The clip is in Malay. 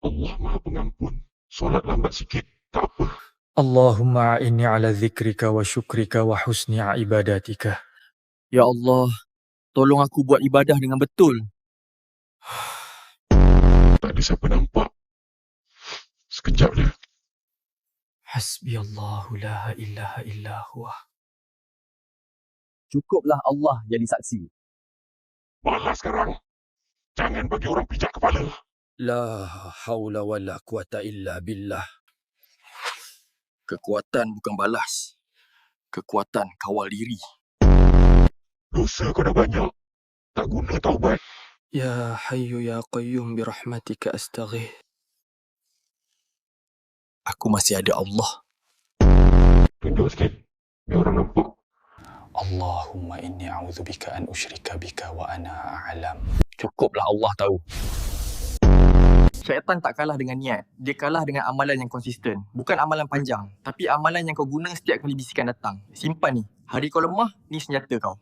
Allah Maha Pengampun. Solat lambat sikit, tak apa. Allahumma a'inni ala dzikrika wa syukrika wa husni ibadatika. Ya Allah, tolong aku buat ibadah dengan betul. Tak ada siapa nampak. Sekejap je. Hasbiyallahu la ilaha illa huwa. Cukuplah Allah jadi saksi. Malas sekarang. Jangan bagi orang pijak kepala. La haula wa la quwata illa billah. Kekuatan bukan balas. Kekuatan kawal diri. Dosa kau dah banyak. Tak guna taubat. Ya hayyu ya qayyum birahmatika astaghith. Aku masih ada Allah. Tunjuk sikit. Biar orang nampak. Allahumma inni a'udzubika an usyrika bika wa ana a'lam. Cukuplah Allah tahu. Syaitan tak kalah dengan niat. Dia kalah dengan amalan yang konsisten. Bukan amalan panjang. Tapi amalan yang kau guna setiap kali bisikan datang. Simpan ni. Hari kau lemah, ni senjata kau.